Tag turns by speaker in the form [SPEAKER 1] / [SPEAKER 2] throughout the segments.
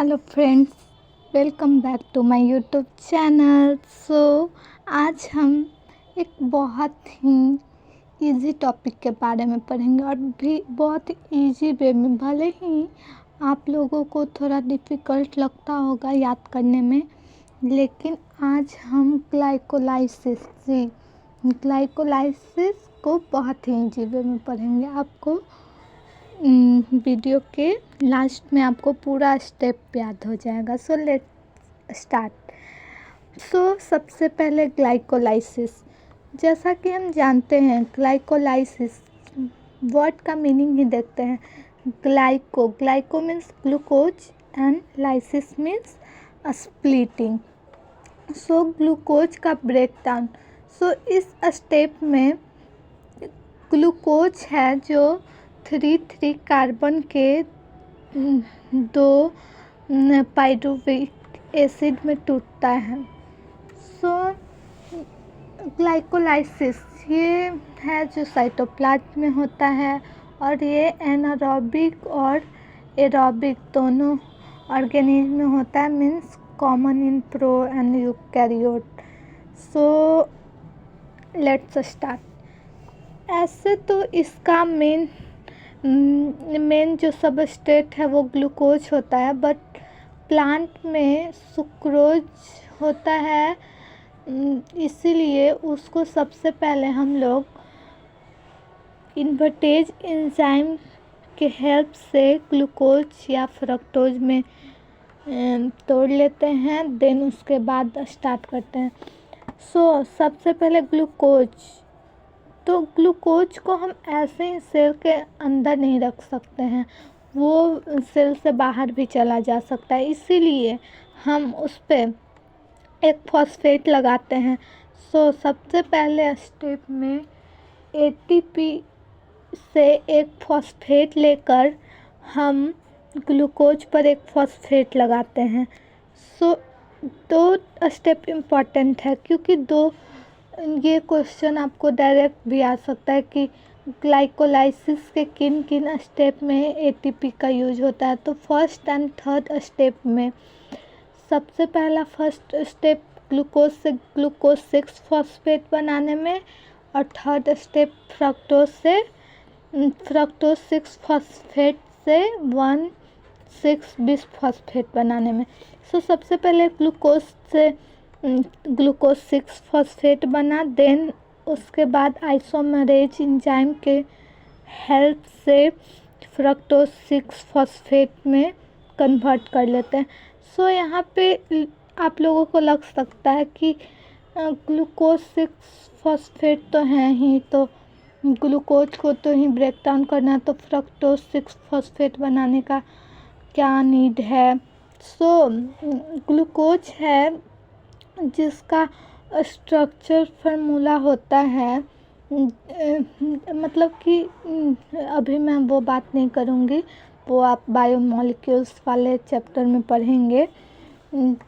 [SPEAKER 1] Hello friends, welcome back to my YouTube channel. आज हम एक बहुत ही इजी टॉपिक के बारे में पढ़ेंगे और भी बहुत इजी वे में। भले ही आप लोगों को थोड़ा डिफ़िकल्ट लगता होगा याद करने में, लेकिन आज हम ग्लाइकोलाइसिस को बहुत ही इजी वे में पढ़ेंगे। आपको वीडियो के लास्ट में आपको पूरा स्टेप याद हो जाएगा। Let start. सबसे पहले ग्लाइकोलाइसिस। जैसा कि हम जानते हैं, ग्लाइकोलाइसिस वर्ड का मीनिंग ही देखते हैं। Glyco means glucose and lysis means splitting. Glucose का ब्रेकडाउन। इस स्टेप में ग्लूकोज है जो 3 कार्बन के 2 पाइरुविक एसिड में टूटता है। ग्लाइकोलाइसिस ये है जो साइटोप्लाज्म में होता है, और ये एनारोबिक और एरोबिक दोनों ऑर्गेनिज्म में होता है, means common in pro and eukaryote. Let's start. ऐसे तो इसका मेन जो सबस्ट्रेट है वो ग्लूकोज होता है, बट प्लांट में सुक्रोज होता है, इसीलिए उसको सबसे पहले हम लोग इन्वर्टेज एंजाइम के हेल्प से ग्लूकोज या फ्रक्टोज में तोड़ लेते हैं, देन उसके बाद स्टार्ट करते हैं। सबसे पहले ग्लूकोज को हम ऐसे ही सेल के अंदर नहीं रख सकते हैं, वो सेल से बाहर भी चला जा सकता है, इसीलिए हम उस पर एक फॉस्फेट लगाते हैं। सबसे पहले स्टेप में एटीपी से एक फॉस्फेट लेकर हम ग्लूकोज पर एक फॉस्फेट लगाते हैं। 2 स्टेप इम्पॉर्टेंट है, क्योंकि ये क्वेश्चन आपको डायरेक्ट भी आ सकता है कि ग्लाइकोलाइसिस के किन किन स्टेप में एटीपी का यूज होता है। तो फर्स्ट एंड थर्ड स्टेप में सबसे पहला फर्स्ट स्टेप ग्लूकोज से ग्लूकोज 6 फॉस्फेट बनाने में, और थर्ड स्टेप फ्रक्टोज 6 फॉस्फेट से 1,6 फॉस्फेट बनाने में। सबसे पहले ग्लूकोज 6 फॉस्फेट बना, देन उसके बाद आइसोमरेज एंजाइम के हेल्प से फ्रक्टोज 6 फॉस्फेट में कन्वर्ट कर लेते हैं। यहाँ पे आप लोगों को लग सकता है कि ग्लूकोज 6 फॉस्फेट तो हैं ही, तो ग्लूकोज को तो ही ब्रेक डाउन करना है, तो फ्रक्टोज 6 फॉस्फेट बनाने का क्या नीड है। ग्लूकोज है जिसका स्ट्रक्चर फार्मूला होता है, मतलब कि अभी मैं वो बात नहीं करूँगी, वो आप बायोमॉलिक्यूल्स वाले चैप्टर में पढ़ेंगे।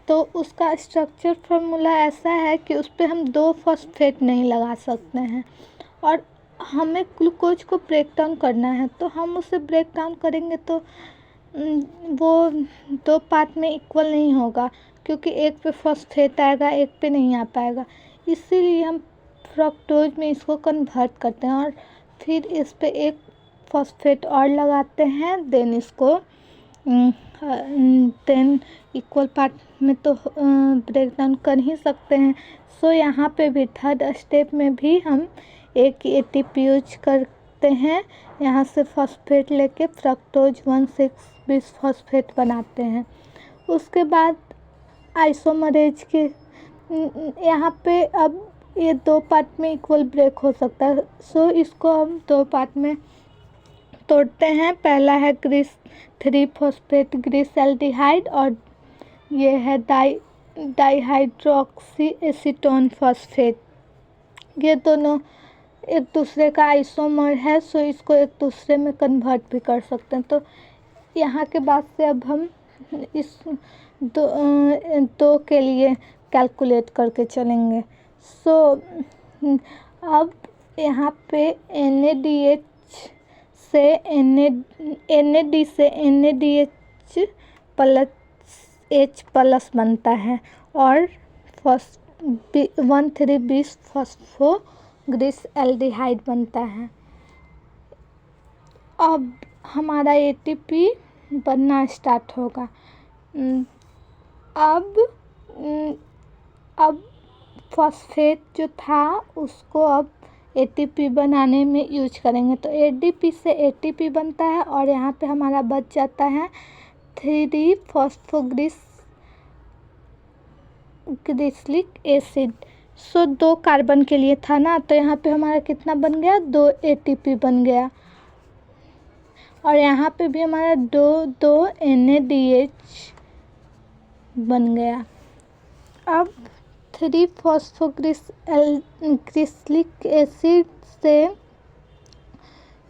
[SPEAKER 1] तो उसका स्ट्रक्चर फार्मूला ऐसा है कि उस पर हम 2 फॉस्फेट नहीं लगा सकते हैं, और हमें ग्लूकोज को ब्रेक डाउन करना है, तो हम उसे ब्रेक डाउन करेंगे तो वो 2 पार्ट में इक्वल नहीं होगा, क्योंकि एक पे फॉस्फेट आएगा, एक पे नहीं आ पाएगा। इसीलिए हम फ्रक्टोज में इसको कन्वर्ट करते हैं, और फिर इस पे एक फॉस्फेट और लगाते हैं, देन इसको इक्वल पार्ट में तो ब्रेक डाउन कर ही सकते हैं। यहाँ पे भी थर्ड स्टेप में भी हम एक एटीपी यूज करते हैं, यहाँ से फॉस्फेट लेके फ्रक्टोज 1,6 फॉस्फेट बनाते हैं। उसके बाद आइसोमरेज के यहाँ पे अब ये 2 पार्ट में इक्वल ब्रेक हो सकता है। इसको हम 2 पार्ट में तोड़ते हैं। पहला है ग्रीस 3 फॉस्फेट ग्लिसरॉल्डिहाइड, और ये है डाइहाइड्रोक्सी एसीटोन फॉस्फेट। ये दोनों एक दूसरे का आइसोमर है, इसको एक दूसरे में कन्वर्ट भी कर सकते हैं। तो यहाँ के बाद से अब हम इस दो के लिए कैलकुलेट करके चलेंगे। अब यहाँ पे NADH से NAD से NADH प्लस H प्लस बनता है और 1,3,20 फॉस्फोग्लिस एल्डिहाइड बनता है। अब हमारा ATP बनना स्टार्ट होगा। अब फॉस्फेट जो था उसको अब ATP बनाने में यूज करेंगे, तो ADP से ATP बनता है और यहाँ पे हमारा बच जाता है 3-फॉस्फोग्लिसलिक एसिड। 2 कार्बन के लिए था ना, तो यहाँ पे हमारा कितना बन गया, 2 ATP बन गया और यहाँ पे भी हमारा 2 NADH बन गया। अब 3-फॉस्फोग्लिसलिक एसिड से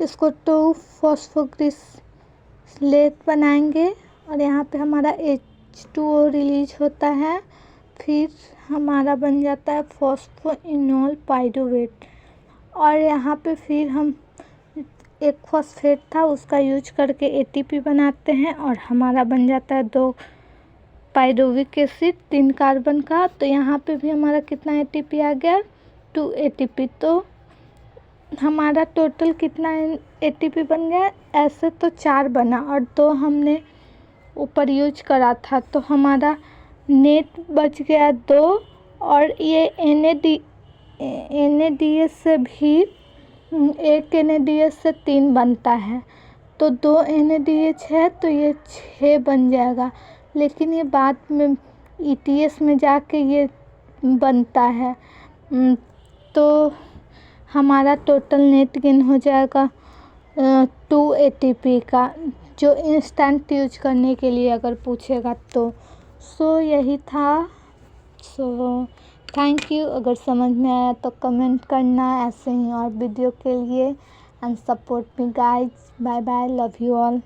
[SPEAKER 1] इसको 2-फॉस्फोग्लिसलेट बनाएंगे और यहाँ पे हमारा H2O रिलीज होता है, फिर हमारा बन जाता है फॉस्फोइनोल पाइरूवेट। और यहाँ पे फिर हम एक फॉस्फेट था उसका यूज करके ATP बनाते हैं और हमारा बन जाता है 2 पाइरूविक एसिड 3 कार्बन का। तो यहाँ पे भी हमारा कितना ATP आ गया, 2 ATP। तो हमारा टोटल कितना ATP बन गया, ऐसे तो 4 बना और 2 हमने ऊपर यूज करा था, तो हमारा नेट बच गया 2। और ये NADH से भी एक NADH से 3 बनता है, तो 2 NADH है तो ये 6 बन जाएगा, लेकिन ये बाद में ETS में जाके ये बनता है। तो हमारा टोटल नेट गेन हो जाएगा 2 ATP का, जो इंस्टेंट यूज करने के लिए अगर पूछेगा तो। यही था। Thank you. अगर समझ में आया तो कमेंट करना ऐसे ही और वीडियो के लिए, and support me guys. Bye bye, love you all.